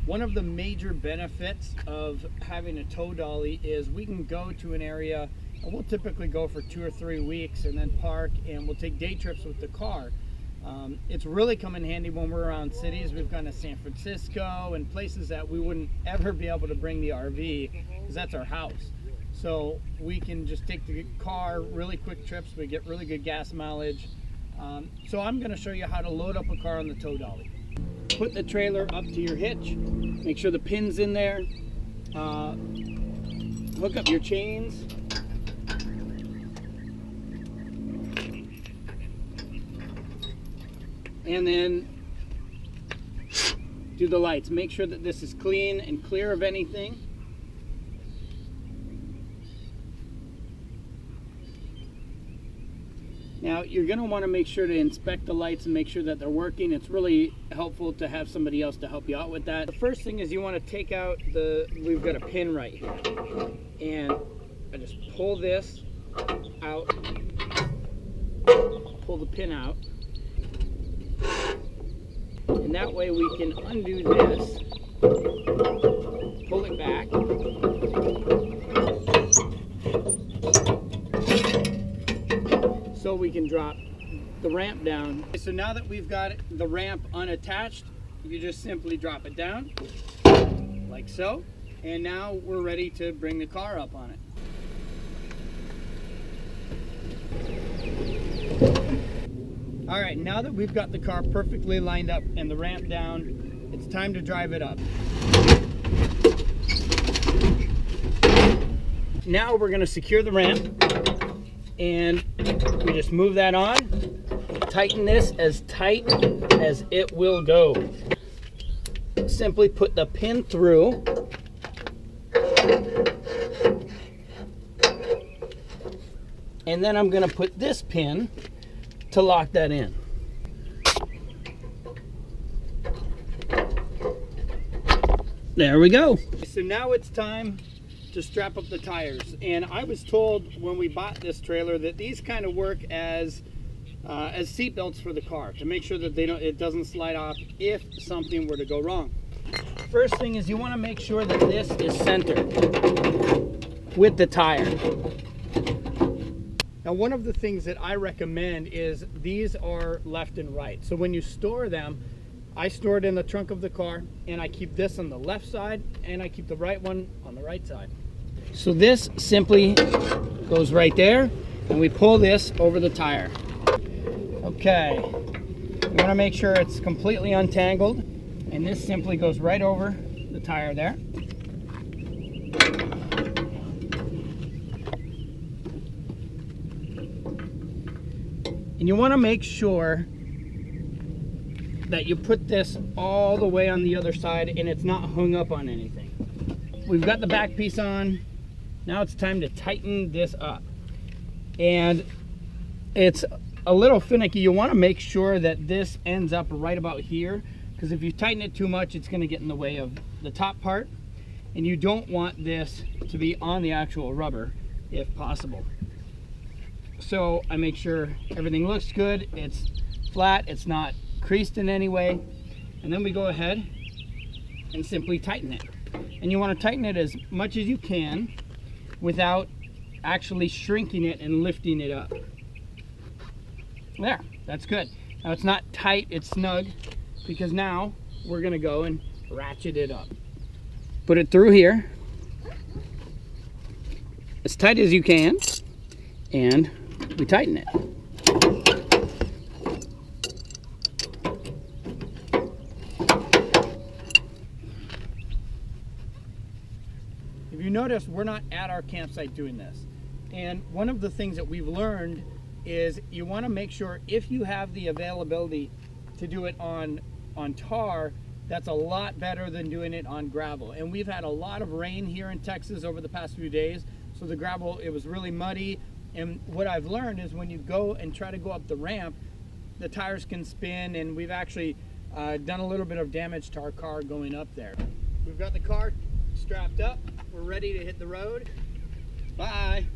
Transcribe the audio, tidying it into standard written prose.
One of the major benefits of having a tow dolly is we can go to an area, and we'll typically go for 2 or 3 weeks and then park, and we'll take day trips with the car. It's really come in handy when we're around cities. We've gone to San Francisco and places that we wouldn't ever be able to bring the RV because that's our house. So we can just take the car, really quick trips. We get really good gas mileage. So I'm going to show you how to load up a car on the tow dolly. Put the trailer up to your hitch. Make sure the pin's in there. Hook up your chains. And then do the lights. Make sure that this is clean and clear of anything. Now you're going to want to make sure to inspect the lights and make sure that they're working. It's really helpful to have somebody else to help you out with that. The first thing is you want to take out we've got a pin right here. And I just pull this out, pull the pin out. And that way we can undo this, pull it back, so we can drop the ramp down. So now that we've got the ramp unattached, you just simply drop it down, like so, and now we're ready to bring the car up on it. All right, now that we've got the car perfectly lined up and the ramp down, it's time to drive it up. Now we're going to secure the ramp, and we just move that on, tighten this as tight as it will go. Simply put the pin through, and then I'm going to put this pin to lock that in. There we go. So now it's time to strap up the tires. And I was told when we bought this trailer that these kind of work as seat belts for the car to make sure that it doesn't slide off if something were to go wrong. First thing is you want to make sure that this is centered with the tire. Now, one of the things that I recommend is these are left and right. So when you store them, I store it in the trunk of the car, and I keep this on the left side, and I keep the right one on the right side. So this simply goes right there, and we pull this over the tire. Okay, you want to make sure it's completely untangled, and this simply goes right over the tire there. And you want to make sure that you put this all the way on the other side and it's not hung up on anything. We've got the back piece on. Now it's time to tighten this up. And it's a little finicky. You want to make sure that this ends up right about here, because if you tighten it too much, it's going to get in the way of the top part. And you don't want this to be on the actual rubber if possible. So I make sure everything looks good, it's flat, it's not creased in any way, and then we go ahead and simply tighten it. And you want to tighten it as much as you can without actually shrinking it and lifting it up. There, that's good. Now it's not tight, it's snug, because now we're going to go and ratchet it up. Put it through here as tight as you can, and we tighten it. If you notice, we're not at our campsite doing this. And one of the things that we've learned is you want to make sure if you have the availability to do it on tar, that's a lot better than doing it on gravel. And we've had a lot of rain here in Texas over the past few days, so the gravel, it was really muddy. And what I've learned is when you go and try to go up the ramp, the tires can spin, and we've actually done a little bit of damage to our car going up there. We've got the car strapped up. We're ready to hit the road. Bye.